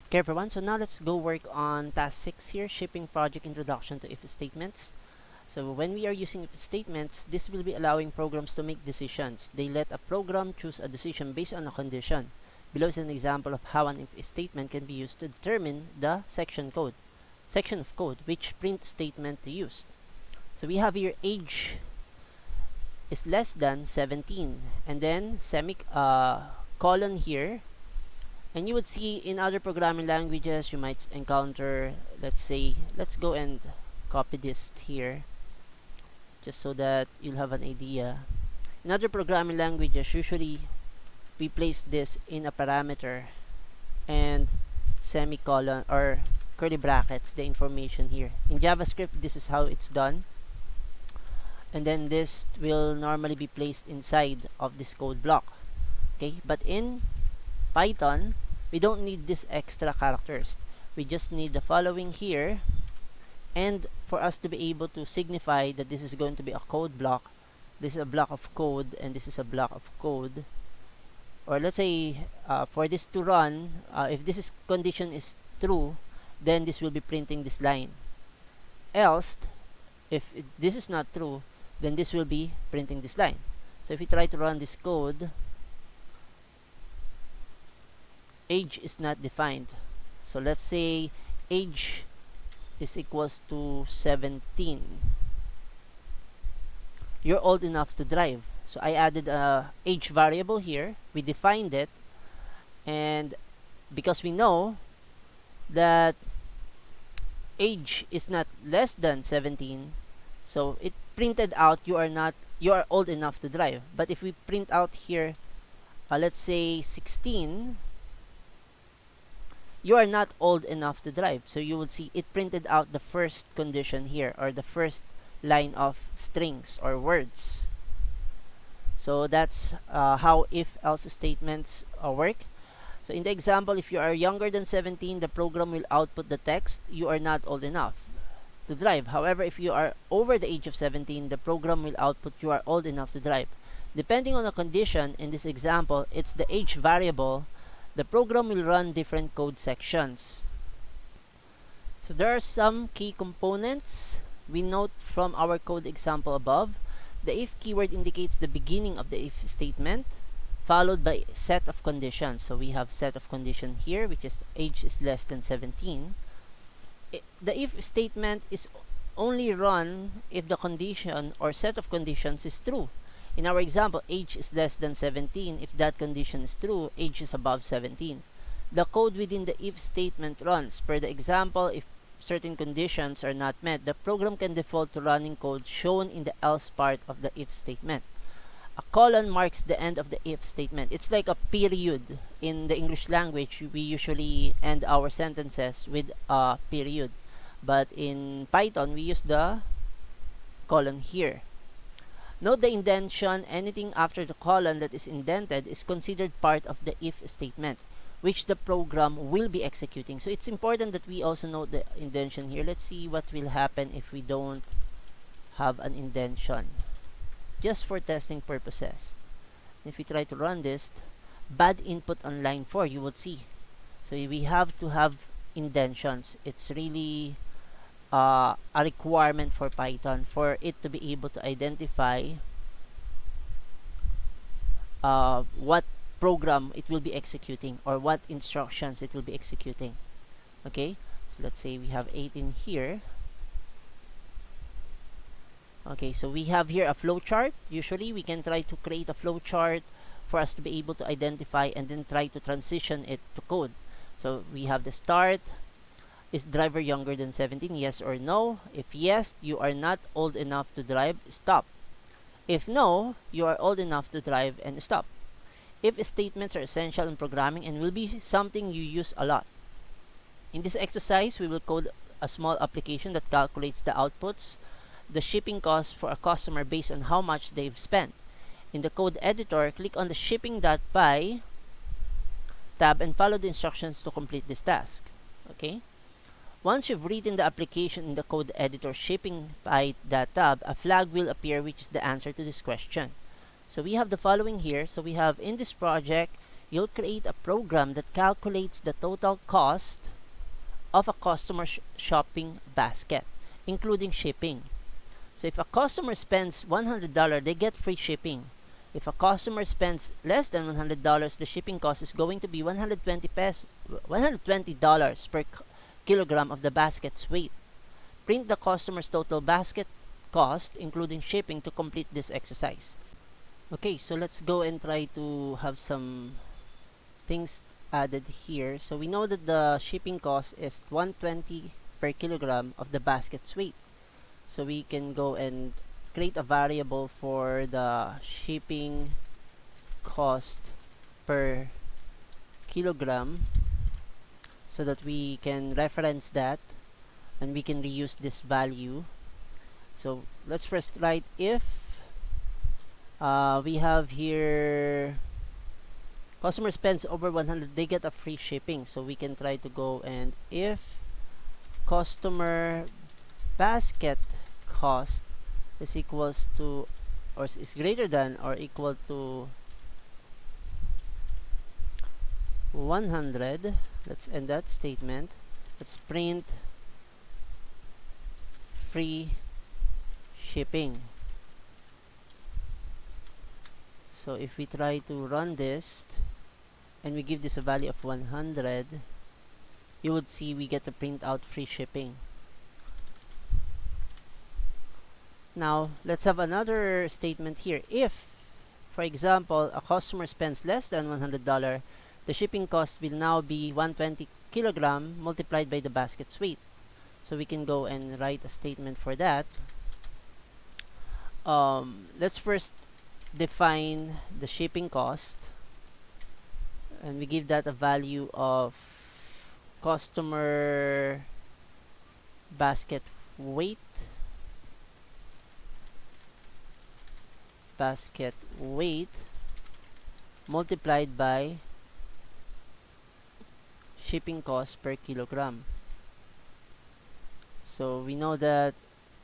Okay everyone, so now let's go work on task 6 here, shipping project introduction to if statements. So when we are using if statements, this will be allowing programs to make decisions. They let a program choose a decision based on a condition. Below is an example of how an if statement can be used to determine the section of code which print statement to use. So we have here age is less than 17 and then colon here. And you would see in other programming languages you might encounter, let's go and copy this here just so that you'll have an idea. In other programming languages, usually we place this in a parameter and semicolon or curly brackets the information here. In JavaScript, this is how it's done, and then this will normally be placed inside of this code block. Okay, but in Python, we don't need these extra characters. We just need the following here, and for us to be able to signify that this is going to be a code block, this is a block of code and this is a block of code, or let's say for this to run, if this condition is true, then this will be printing this line. Else, if this is not true, then this will be printing this line. So if we try to run this code, age is not defined. So let's say age is equals to 17. You're old enough to drive. So I added a age variable here. We defined it, and because we know that age is not less than 17, so it printed out you are old enough to drive. But if we print out here, let's say 16, you are not old enough to drive. So you would see it printed out the first condition here, or the first line of strings or words. So that's how if-else statements work. So in the example, if you are younger than 17, the program will output the text, you are not old enough to drive. However, if you are over the age of 17, the program will output you are old enough to drive. Depending on the condition, in this example, it's the age variable, the program will run different code sections. So there are some key components we note from our code example above. The if keyword indicates the beginning of the if statement, followed by set of conditions. So we have set of condition here, which is age is less than 17. The if statement is only run if the condition or set of conditions is true. In our example, age is less than 17. If that condition is true, age is above 17. The code within the if statement runs. Per the example, if certain conditions are not met, the program can default to running code shown in the else part of the if statement. A colon marks the end of the if statement. It's like a period. In the English language, we usually end our sentences with a period. But in Python, we use the colon here. Note the indentation. Anything after the colon that is indented is considered part of the if statement, which the program will be executing. So it's important that we also note the indentation here. Let's see what will happen if we don't have an indentation, just for testing purposes. If we try to run this, bad input on line 4, you would see. So we have to have indentions. It's really a requirement for Python for it to be able to identify what program it will be executing or what instructions it will be executing. Okay, so let's say we have 18 here. Okay, so we have here a flowchart. Usually we can try to create a flowchart for us to be able to identify and then try to transition it to code. So we have the start. Is driver younger than 17? Yes or no? If yes, you are not old enough to drive, stop. If no, you are old enough to drive, and stop. If statements are essential in programming and will be something you use a lot. In this exercise, we will code a small application that calculates the outputs, the shipping cost for a customer based on how much they've spent. In the code editor, click on the shipping.py tab and follow the instructions to complete this task. Okay? Once you've written the application in the code editor shipping.py tab, a flag will appear which is the answer to this question. So we have the following here. So we have in this project, you'll create a program that calculates the total cost of a customer shopping basket, including shipping. So if a customer spends $100, they get free shipping. If a customer spends less than $100, the shipping cost is going to be $120 per kilogram of the basket's weight. Print the customer's total basket cost, including shipping, to complete this exercise. Okay, so let's go and try to have some things added here. So we know that the shipping cost is $120 per kilogram of the basket's weight. So we can go and create a variable for the shipping cost per kilogram so that we can reference that and we can reuse this value. So let's first write if we have here customer spends over 100, they get a free shipping. So we can try to go and if customer basket cost is equals to or is greater than or equal to 100, let's end that statement. Let's print free shipping. So if we try to run this and we give this a value of 100, you would see we get to print out free shipping. Now let's have another statement here. If, for example, a customer spends less than $100, the shipping cost will now be 120 kilogram multiplied by the basket's weight. So we can go and write a statement for that. Let's first define the shipping cost, and we give that a value of customer basket weight multiplied by shipping cost per kilogram. So we know that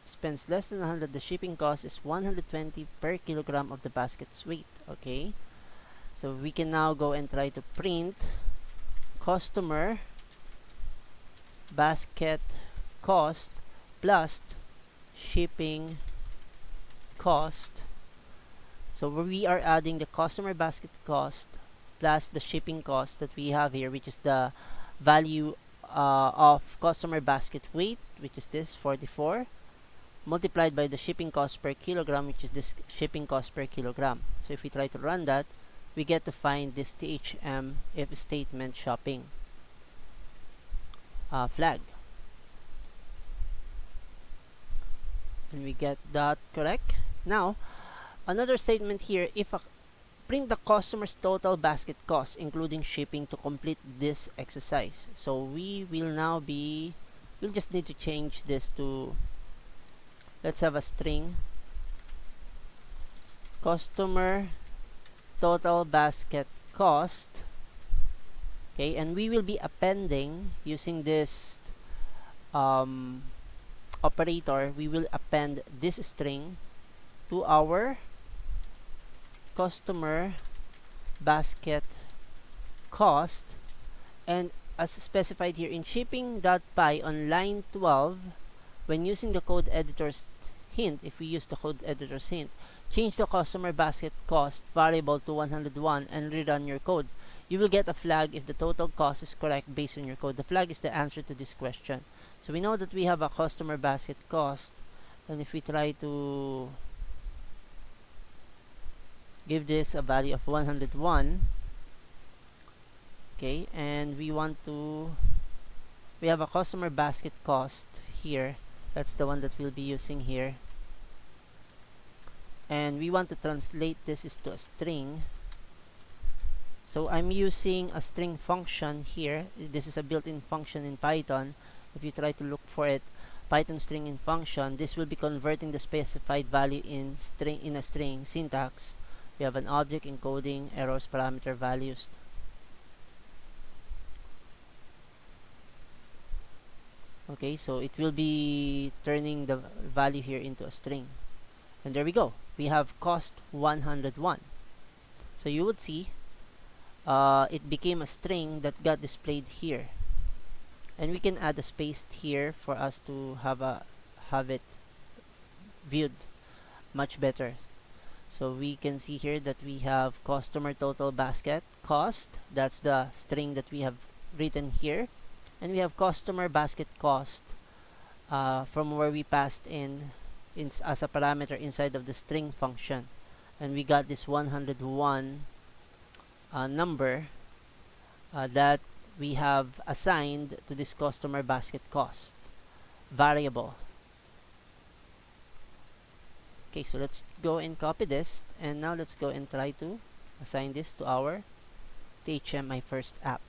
spends less than 100, the shipping cost is 120 per kilogram of the basket's weight. Okay, so we can now go and try to print customer basket cost plus shipping cost. So we are adding the customer basket cost plus the shipping cost that we have here, which is the value of customer basket weight, which is this 44, multiplied by the shipping cost per kilogram, which is this shipping cost per kilogram. So if we try to run that, we get to find this THM if statement shopping flag, and we get that correct. Now another statement here, if print the customer's total basket cost including shipping to complete this exercise. So we will now be, we'll just need to change this to, let's have a string customer total basket cost. Okay, and we will be appending using this operator, we will append this string to our customer basket cost, and as specified here in shipping.py on line 12, when using the code editor's hint, if we use the code editor's hint, change the customer basket cost variable to 101 and rerun your code. You will get a flag if the total cost is correct based on your code. The flag is the answer to this question. So we know that we have a customer basket cost, and if we try to give this a value of 101, okay, and we have a customer basket cost here, that's the one that we'll be using here, and we want to translate this into a string. So I'm using a string function here. This is a built-in function in Python. If you try to look for it, Python string in function, this will be converting the specified value in a string syntax. We have an object, encoding, arrows, parameter, values. Okay, so it will be turning the value here into a string. And there we go. We have cost 101. So you would see it became a string that got displayed here, and we can add a space here for us to have it viewed much better. So we can see here that we have customer total basket cost. That's the string that we have written here. And we have customer basket cost from where we passed in as a parameter inside of the string function. And we got this 101 number that we have assigned to this customer basket cost variable. Okay, so let's go and copy this, and now let's go and try to assign this to our THM My First App.